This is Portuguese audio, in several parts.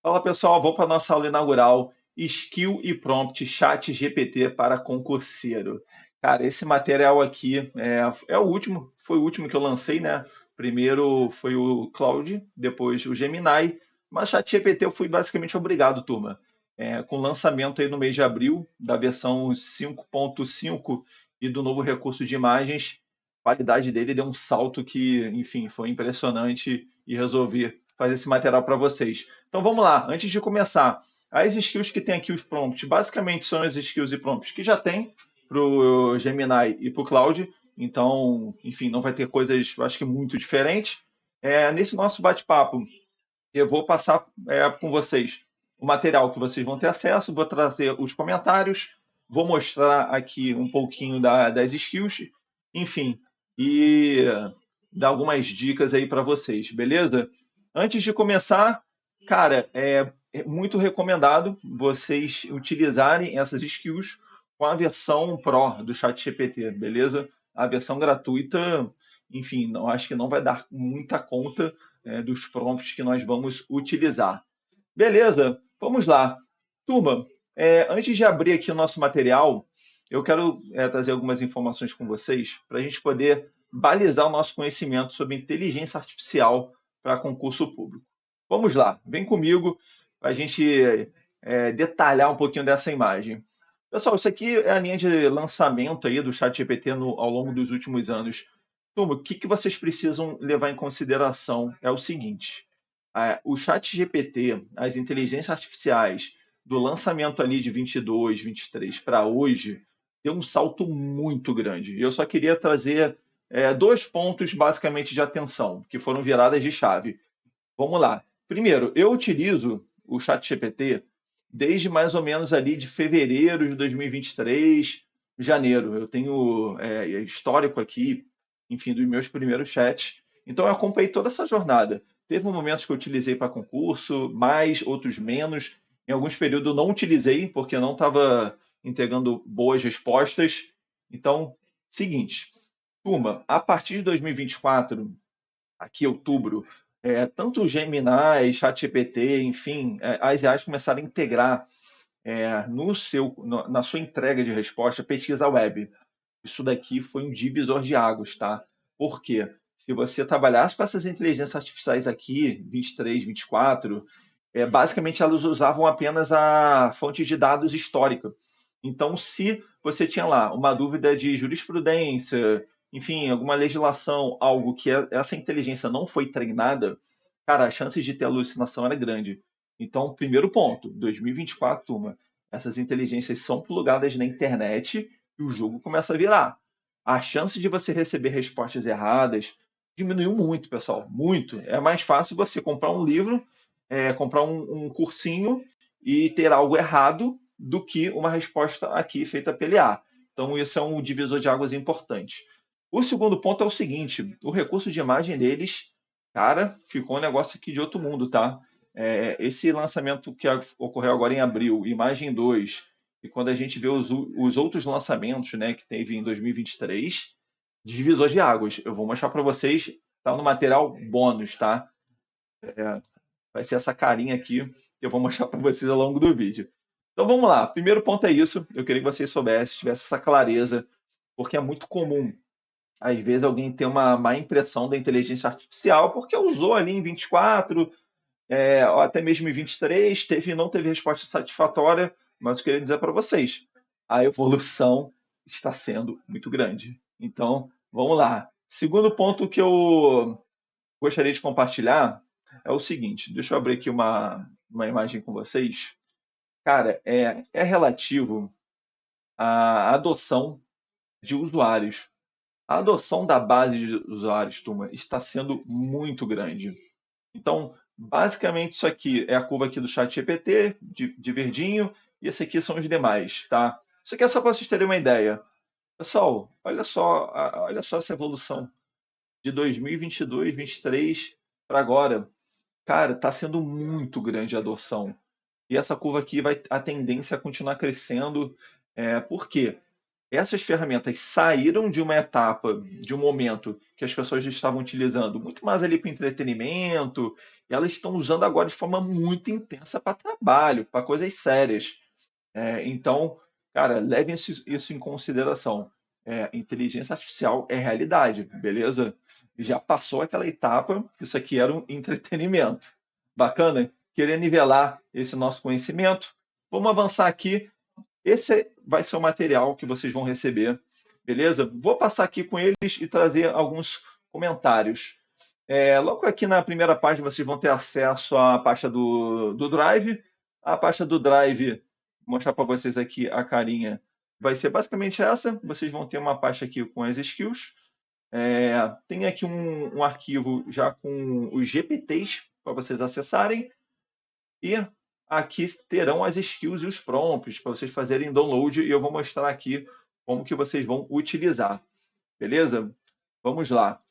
Fala pessoal, vamos para a nossa aula inaugural, Skill e Prompt Chat GPT para concurseiro. Cara, esse material aqui é o último, foi o último que eu lancei, né? Primeiro foi o Claude, depois o Gemini, mas Chat GPT eu fui basicamente obrigado, turma. Com o lançamento aí no mês de abril da versão 5.5 e do novo recurso de imagens, a qualidade dele deu um salto que, enfim, foi impressionante e resolvi fazer esse material para vocês. Então vamos lá, antes de começar, as skills que tem aqui os prompts, basicamente são as skills e prompts que já tem para o Gemini e para o Cloud, então, enfim, não vai ter coisas, eu acho que muito diferentes. Nesse nosso bate-papo, eu vou passar com vocês o material que vocês vão ter acesso, vou trazer os comentários, vou mostrar aqui um pouquinho das skills, enfim, e dar algumas dicas aí para vocês, beleza? Antes de começar, cara, é muito recomendado vocês utilizarem essas skills com a versão Pro do ChatGPT, beleza? A versão gratuita, enfim, não, acho que não vai dar muita conta dos prompts que nós vamos utilizar. Beleza, vamos lá. Turma, antes de abrir aqui o nosso material, eu quero trazer algumas informações com vocês para a gente poder balizar o nosso conhecimento sobre inteligência artificial para concurso público. Vamos lá, vem comigo para a gente detalhar um pouquinho dessa imagem. Pessoal, isso aqui é a linha de lançamento aí do ChatGPT ao longo dos últimos anos. Turma, o que, que vocês precisam levar em consideração é o seguinte: o ChatGPT, as inteligências artificiais do lançamento ali de 22, 23 para hoje, deu um salto muito grande. E eu só queria trazer dois pontos basicamente de atenção, que foram viradas de chave. Vamos lá. Primeiro, eu utilizo o ChatGPT desde mais ou menos ali de fevereiro de 2023, janeiro. Eu tenho histórico aqui, enfim, dos meus primeiros chats. Então eu acompanhei toda essa jornada. Teve momentos que eu utilizei para concurso, mais, outros menos. Em alguns períodos eu não utilizei porque eu não estava entregando boas respostas. Então, seguinte, turma, a partir de 2024, aqui outubro, tanto o Gemini, ChatGPT, enfim, as IAs começaram a integrar na sua entrega de resposta pesquisa web. Isso daqui foi um divisor de águas, tá? Por quê? Se você trabalhasse com essas inteligências artificiais aqui, 23, 24, basicamente elas usavam apenas a fonte de dados histórica. Então, se você tinha lá uma dúvida de jurisprudência, enfim, alguma legislação, algo que essa inteligência não foi treinada, cara, as chances de ter alucinação era grande. Então, primeiro ponto, 2024, turma, essas inteligências são plugadas na internet e o jogo começa a virar. A chance de você receber respostas erradas diminuiu muito, pessoal, muito. É mais fácil você comprar um livro, comprar um cursinho e ter algo errado do que uma resposta aqui feita pela IA. Então, isso é um divisor de águas importante. O segundo ponto é o seguinte: o recurso de imagem deles, cara, ficou um negócio aqui de outro mundo, tá? Esse lançamento que ocorreu agora em abril, Imagem 2, e quando a gente vê os outros lançamentos, né, que teve em 2023, divisor de águas. Eu vou mostrar para vocês, tá no material bônus, tá? Vai ser essa carinha aqui que eu vou mostrar para vocês ao longo do vídeo. Então vamos lá. Primeiro ponto é isso. Eu queria que vocês soubessem, tivesse essa clareza, porque é muito comum, às vezes, alguém ter uma má impressão da inteligência artificial, porque usou ali em 24, ou até mesmo em 23, não teve resposta satisfatória, mas eu queria dizer para vocês, a evolução está sendo muito grande. Então, vamos lá. Segundo ponto que eu gostaria de compartilhar é o seguinte, deixa eu abrir aqui uma imagem com vocês. Cara, é relativo à adoção de usuários. A adoção da base de usuários, turma, está sendo muito grande. Então, basicamente, isso aqui é a curva aqui do chat GPT, de verdinho, e esse aqui são os demais, tá? Isso aqui é só para vocês terem uma ideia. Pessoal, olha só essa evolução de 2022, 23 para agora. Cara, está sendo muito grande a adoção. E essa curva aqui a tendência a continuar crescendo. Por quê? Essas ferramentas saíram de uma etapa, de um momento que as pessoas estavam utilizando muito mais ali para entretenimento, elas estão usando agora de forma muito intensa para trabalho, para coisas sérias. Então, cara, levem isso em consideração. Inteligência artificial é realidade, beleza? Já passou aquela etapa, isso aqui era um entretenimento. Bacana? Querer nivelar esse nosso conhecimento. Vamos avançar aqui. Esse vai ser o material que vocês vão receber, beleza? Vou passar aqui com eles e trazer alguns comentários. Logo aqui na primeira página vocês vão ter acesso à pasta do Drive. A pasta do Drive, vou mostrar para vocês aqui a carinha, vai ser basicamente essa. Vocês vão ter uma pasta aqui com as skills. Tem aqui um arquivo já com os GPTs para vocês acessarem. E aqui terão as skills e os prompts para vocês fazerem download. E eu vou mostrar aqui como que vocês vão utilizar. Beleza? Vamos lá.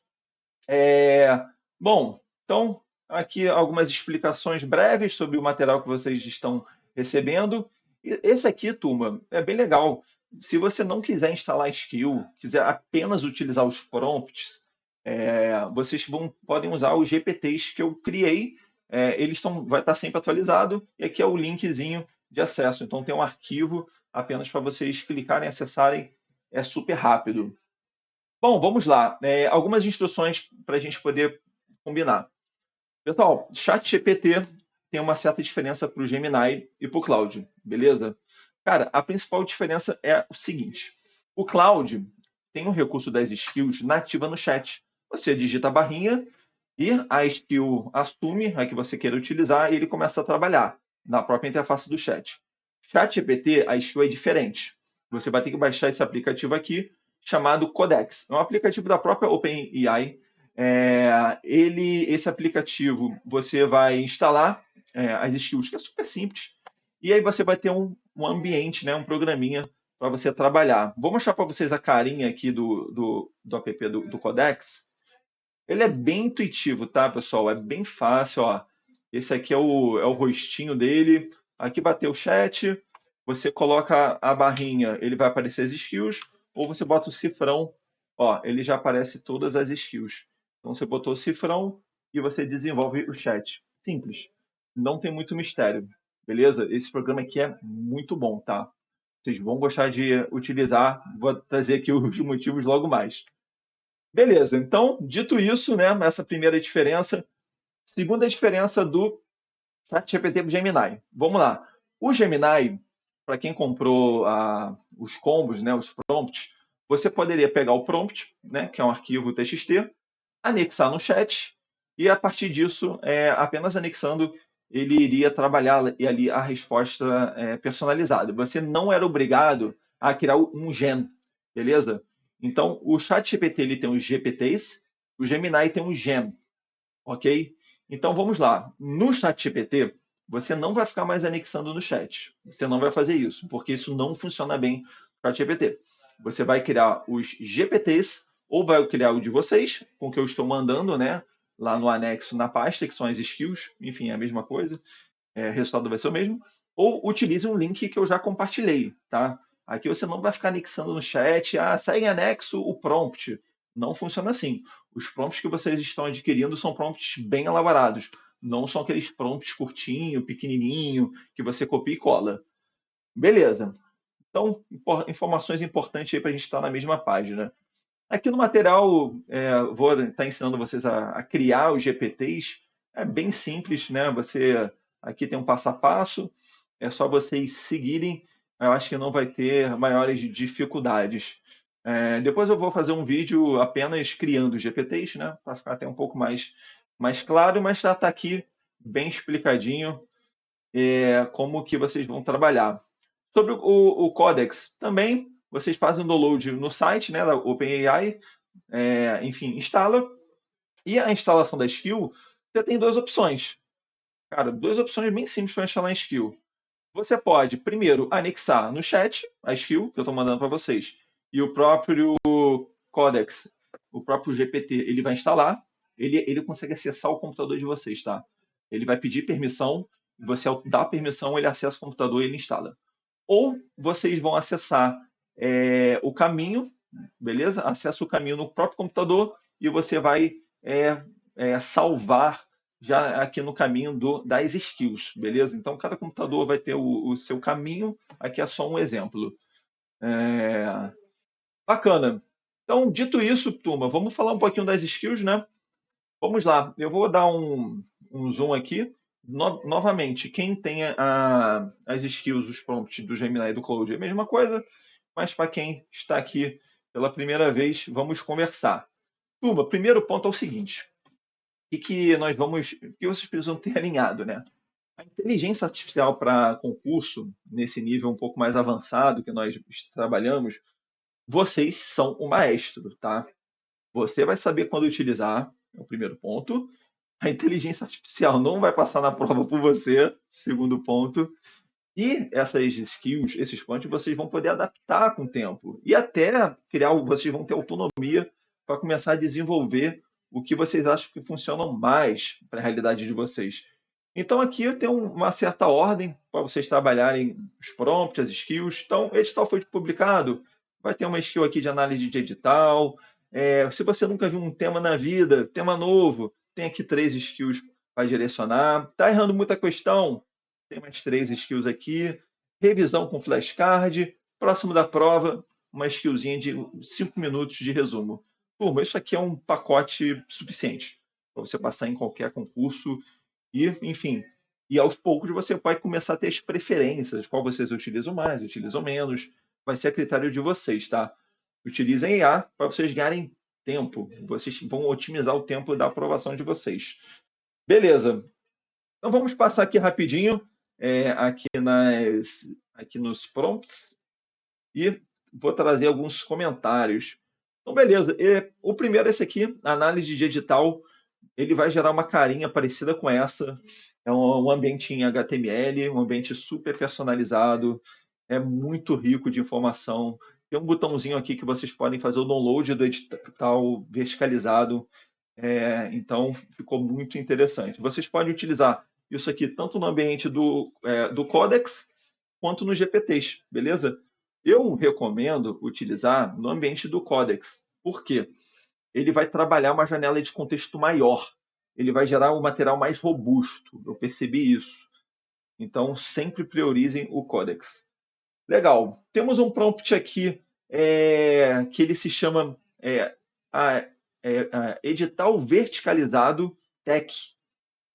Bom, então aqui algumas explicações breves sobre o material que vocês estão recebendo. E esse aqui, turma, é bem legal. Se você não quiser instalar skill, quiser apenas utilizar os prompts, vocês podem usar os GPTs que eu criei. Vai estar sempre atualizado. E aqui é o linkzinho de acesso. Então tem um arquivo apenas para vocês clicarem e acessarem. É super rápido. Bom, vamos lá. Algumas instruções para a gente poder combinar. Pessoal, ChatGPT tem uma certa diferença para o Gemini e para o Claude, beleza? Cara, a principal diferença é o seguinte: o Claude tem um recurso das skills nativa no chat. Você digita a barrinha e a skill assume a que você queira utilizar e ele começa a trabalhar na própria interface do chat. ChatGPT, a skill é diferente. Você vai ter que baixar esse aplicativo aqui chamado Codex. É um aplicativo da própria OpenAI. Esse aplicativo você vai instalar as skills, que é super simples, e aí você vai ter um ambiente, né, um programinha para você trabalhar. Vou mostrar para vocês a carinha aqui do app do Codex. Ele é bem intuitivo, tá, pessoal? É bem fácil, ó. Esse aqui é o rostinho dele. Aqui bateu o chat, você coloca a barrinha, ele vai aparecer as skills, ou você bota o cifrão, ó, ele já aparece todas as skills. Então você botou o cifrão e você desenvolve o chat. Simples. Não tem muito mistério, beleza? Esse programa aqui é muito bom, tá? Vocês vão gostar de utilizar. Vou trazer aqui os motivos logo mais. Beleza, então, dito isso, né, essa primeira diferença. Segunda diferença do ChatGPT para o Gemini. Vamos lá. O Gemini, para quem comprou os combos, né, os prompts, você poderia pegar o prompt, né, que é um arquivo TXT, anexar no chat, e a partir disso, apenas anexando, ele iria trabalhar ali a resposta personalizada. Você não era obrigado a criar um gen, beleza? Então, o ChatGPT ele tem os GPTs, o Gemini tem um gen, ok? Então, vamos lá. No ChatGPT, você não vai ficar mais anexando no chat. Você não vai fazer isso, porque isso não funciona bem no ChatGPT. Você vai criar os GPTs, ou vai criar o de vocês, com o que eu estou mandando, né? Lá no anexo, na pasta, que são as skills, enfim, é a mesma coisa. O resultado vai ser o mesmo. Ou utilize um link que eu já compartilhei, tá? Aqui você não vai ficar anexando no chat, segue em anexo o prompt. Não funciona assim. Os prompts que vocês estão adquirindo são prompts bem elaborados. Não são aqueles prompts curtinho, pequenininho, que você copia e cola. Beleza. Então, informações importantes aí para a gente estar na mesma página. Aqui no material, vou estar ensinando vocês a criar os GPTs. É bem simples, né? Aqui tem um passo a passo, é só vocês seguirem. Eu acho que não vai ter maiores dificuldades. Depois eu vou fazer um vídeo apenas criando os GPTs, né? Para ficar até um pouco mais claro, mas está aqui bem explicadinho como que vocês vão trabalhar. Sobre o Codex, também vocês fazem o download no site, né, da OpenAI, enfim, instala. E a instalação da skill, você tem duas opções. Cara, duas opções bem simples para instalar a skill. Você pode, primeiro, anexar no chat a skill que eu estou mandando para vocês. E o próprio Codex, o próprio GPT, ele vai instalar. Ele consegue acessar o computador de vocês, tá? Ele vai pedir permissão. Você, ao dar permissão, ele acessa o computador e ele instala. Ou vocês vão acessar o caminho, beleza? Acessa o caminho no próprio computador e você vai salvar já aqui no caminho das skills, beleza? Então, cada computador vai ter o seu caminho. Aqui é só um exemplo. É, Bacana. Então, dito isso, turma, vamos falar um pouquinho das skills, né? Vamos lá. Eu vou dar um zoom aqui. Novamente, quem tem as skills, os prompts do Gemini e do Claude é a mesma coisa, mas para quem está aqui pela primeira vez, vamos conversar. Turma, primeiro ponto é o seguinte: o que vocês precisam ter alinhado, né? A inteligência artificial para concurso, nesse nível um pouco mais avançado que nós trabalhamos, vocês são o maestro, tá? Você vai saber quando utilizar, é o primeiro ponto. A inteligência artificial não vai passar na prova por você, segundo ponto. E essas skills, esses pontos, vocês vão poder adaptar com o tempo. E até criar, vocês vão ter autonomia para começar a desenvolver o que vocês acham que funcionam mais para a realidade de vocês. Então aqui eu tenho uma certa ordem para vocês trabalharem os prompts, as skills. Então, edital foi publicado, vai ter uma skill aqui de análise de edital. Se você nunca viu um tema na vida, tema novo, tem aqui 3 skills para direcionar. Está errando muita questão? Tem mais 3 skills aqui. Revisão com flashcard. Próximo da prova, uma skillzinha de 5 minutos de resumo. Turma, isso aqui é um pacote suficiente para você passar em qualquer concurso e, enfim, e aos poucos você vai começar a ter as preferências, qual vocês utilizam mais, utilizam menos, vai ser a critério de vocês, tá? Utilizem IA para vocês ganharem tempo, vocês vão otimizar o tempo da aprovação de vocês. Beleza, então vamos passar aqui rapidinho, aqui nos prompts, e vou trazer alguns comentários. Então, beleza, o primeiro é esse aqui, análise de edital, ele vai gerar uma carinha parecida com essa. É um ambiente em HTML, um ambiente super personalizado, é muito rico de informação. Tem um botãozinho aqui que vocês podem fazer o download do edital verticalizado. Então, ficou muito interessante. Vocês podem utilizar isso aqui tanto no ambiente do Codex quanto nos GPTs, beleza? Eu recomendo utilizar no ambiente do Codex. Por quê? Ele vai trabalhar uma janela de contexto maior. Ele vai gerar um material mais robusto. Eu percebi isso. Então, sempre priorizem o Codex. Legal. Temos um prompt aqui que ele se chama a, edital verticalizado tech.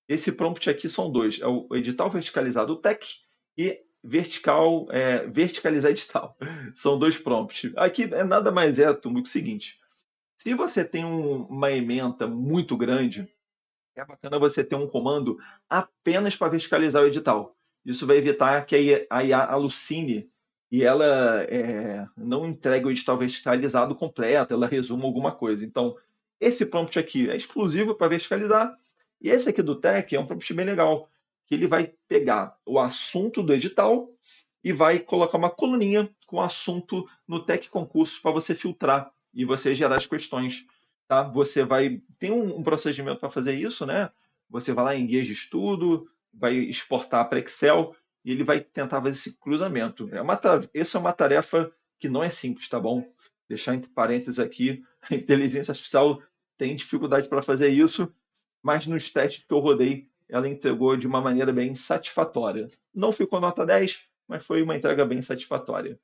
Esse prompt aqui são dois. É o edital verticalizado tech e verticalizar edital. São dois prompts. Aqui nada mais do que o seguinte. Se você tem uma ementa muito grande, é bacana você ter um comando apenas para verticalizar o edital. Isso vai evitar que a IA alucine e ela não entregue o edital verticalizado completo, ela resuma alguma coisa. Então, esse prompt aqui é exclusivo para verticalizar, e esse aqui do Tech é um prompt bem legal, que ele vai pegar o assunto do edital e vai colocar uma coluninha com o assunto no Tech Concursos para você filtrar e você gerar as questões. Tá? Você vai tem um procedimento para fazer isso, né? Você vai lá em guias de estudo, vai exportar para Excel e ele vai tentar fazer esse cruzamento. Essa é uma tarefa que não é simples, tá bom? Deixar entre parênteses aqui, a inteligência artificial tem dificuldade para fazer isso, mas nos testes que eu rodei, ela entregou de uma maneira bem satisfatória. Não ficou nota 10, mas foi uma entrega bem satisfatória.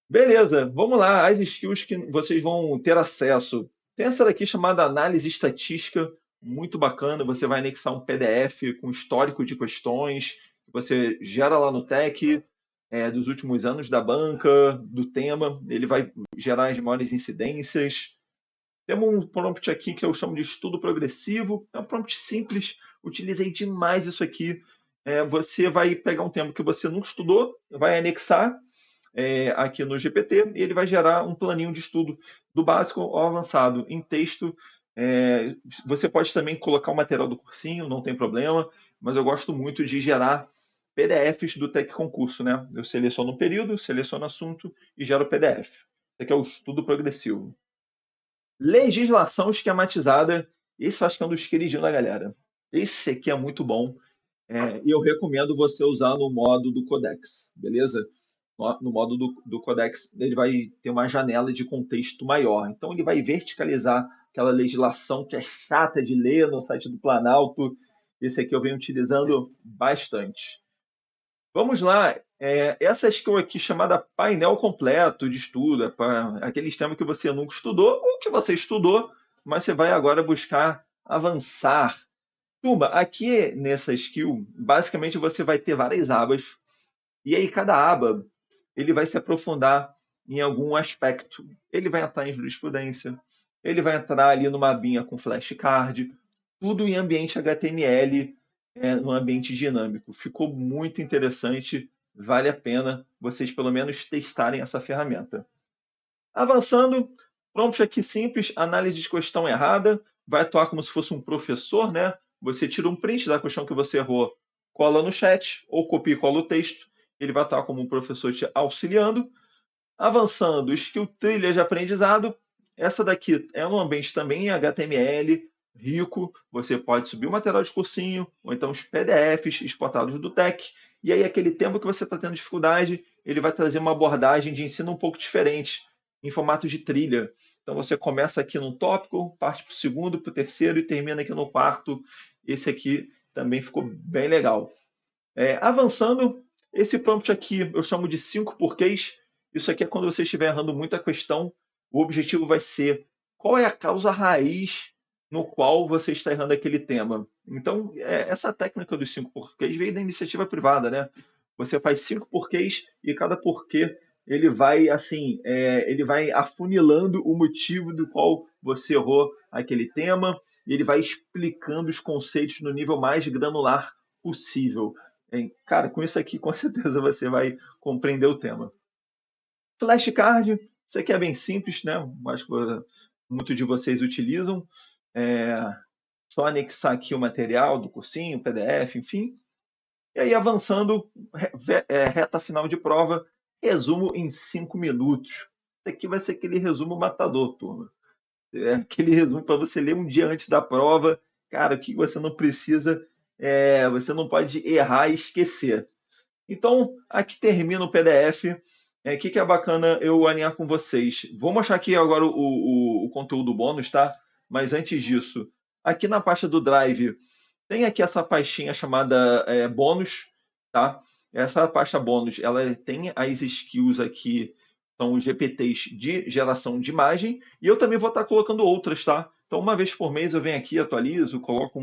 Beleza, vamos lá. As skills que vocês vão ter acesso. Tem essa daqui chamada análise estatística, muito bacana. Você vai anexar um PDF com histórico de questões. Você gera lá no Tech, dos últimos anos da banca, do tema. Ele vai gerar as maiores incidências. Temos um prompt aqui que eu chamo de estudo progressivo. É um prompt simples. Utilizei demais isso aqui. Você vai pegar um tema que você nunca estudou, vai anexar aqui no GPT e ele vai gerar um planinho de estudo do básico ao avançado em texto. Você pode também colocar o material do cursinho, não tem problema, mas eu gosto muito de gerar PDFs do Tech Concurso, né? Eu seleciono o período, seleciono o assunto e gero o PDF. Esse aqui é o estudo progressivo. Legislação esquematizada, esse eu acho que é um dos queridinhos da galera. Esse aqui é muito bom e eu recomendo você usar no modo do Codex, beleza? No modo do Codex, ele vai ter uma janela de contexto maior. Então, ele vai verticalizar aquela legislação que é chata de ler no site do Planalto. Esse aqui eu venho utilizando bastante. Vamos lá. Essa skill aqui chamada painel completo de estudo, para aquele sistema que você nunca estudou ou que você estudou, mas você vai agora buscar avançar. Turma, aqui nessa skill, basicamente você vai ter várias abas, e aí cada aba ele vai se aprofundar em algum aspecto. Ele vai entrar em jurisprudência, ele vai entrar ali numa abinha com flashcard, tudo em ambiente HTML, num ambiente dinâmico. Ficou muito interessante, vale a pena vocês pelo menos testarem essa ferramenta. Avançando, prompt aqui simples, análise de questão errada, vai atuar como se fosse um professor, né? Você tira um print da questão que você errou, cola no chat, ou copia e cola o texto, ele vai atuar como um professor te auxiliando. Avançando, skill trilha de aprendizado, essa daqui é um ambiente também em HTML, rico, você pode subir o material de cursinho, ou então os PDFs exportados do Tech, e aí aquele tempo que você está tendo dificuldade, ele vai trazer uma abordagem de ensino um pouco diferente, em formato de trilha. Então você começa aqui num tópico, parte para o segundo, para o terceiro e termina aqui no quarto. Esse aqui também ficou bem legal. Avançando, esse prompt aqui eu chamo de 5 porquês. Isso aqui é quando você estiver errando muita questão, o objetivo vai ser qual é a causa raiz no qual você está errando aquele tema. Então, essa técnica dos 5 porquês veio da iniciativa privada, né? Você faz 5 porquês e cada porquê ele vai assim, ele vai afunilando o motivo do qual você errou aquele tema e ele vai explicando os conceitos no nível mais granular possível. Cara, com isso aqui, com certeza você vai compreender o tema. Flashcard, isso aqui é bem simples, né? Acho que muitos de vocês utilizam. É só anexar aqui o material do cursinho, PDF, enfim. E aí, avançando, reta final de prova, resumo em 5 minutos. Isso aqui vai ser aquele resumo matador, turma. É aquele resumo para você ler um dia antes da prova. Cara, o que você não precisa, você não pode errar e esquecer. Então, aqui termina o PDF. Que é bacana eu alinhar com vocês. Vou mostrar aqui agora o conteúdo bônus, tá? Mas antes disso, aqui na pasta do Drive, tem aqui essa pastinha chamada bônus, tá? Essa pasta bônus, ela tem as skills aqui, são os GPTs de geração de imagem, e eu também vou estar colocando outras, tá? Então, uma vez por mês eu venho aqui, atualizo, coloco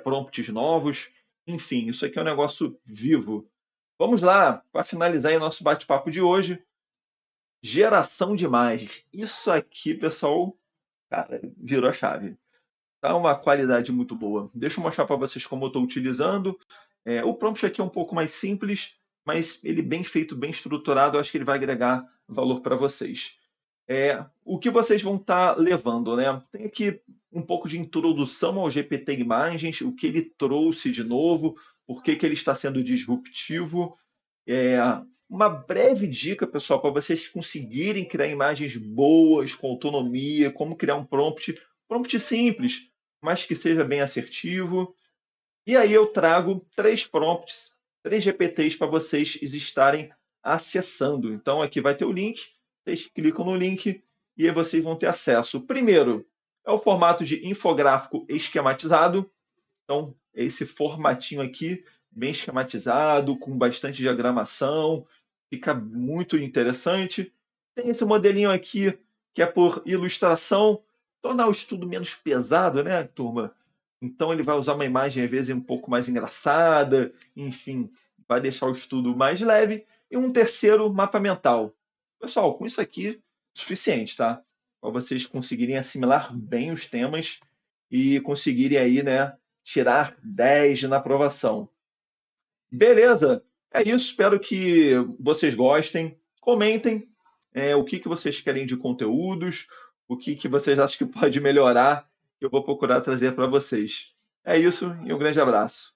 prompts novos, enfim, isso aqui é um negócio vivo. Vamos lá, para finalizar aí nosso bate-papo de hoje, geração de imagens. Isso aqui, pessoal, cara, virou a chave. Tá uma qualidade muito boa. Deixa eu mostrar para vocês como eu estou utilizando. O prompt aqui é um pouco mais simples, mas ele bem feito, bem estruturado, eu acho que ele vai agregar valor para vocês. O que vocês vão estar levando, né? Tem aqui um pouco de introdução ao GPT Imagens, o que ele trouxe de novo, por que ele está sendo disruptivo. É, uma breve dica, pessoal, para vocês conseguirem criar imagens boas, com autonomia, como criar um prompt simples, mas que seja bem assertivo. E aí eu trago 3 prompts, 3 GPTs para vocês estarem acessando. Então aqui vai ter o link, vocês clicam no link e aí vocês vão ter acesso. O primeiro é o formato de infográfico esquematizado. Então, esse formatinho aqui, bem esquematizado, com bastante diagramação, fica muito interessante. Tem esse modelinho aqui, que é por ilustração, tornar o estudo menos pesado, né, turma? Então, ele vai usar uma imagem, às vezes, um pouco mais engraçada, enfim, vai deixar o estudo mais leve. E um terceiro, mapa mental. Pessoal, com isso aqui, suficiente, tá? Para vocês conseguirem assimilar bem os temas e conseguirem aí, né, tirar 10 na aprovação. Beleza? É isso. Espero que vocês gostem. Comentem o que vocês querem de conteúdos, o que vocês acham que pode melhorar, que eu vou procurar trazer para vocês. É isso e um grande abraço.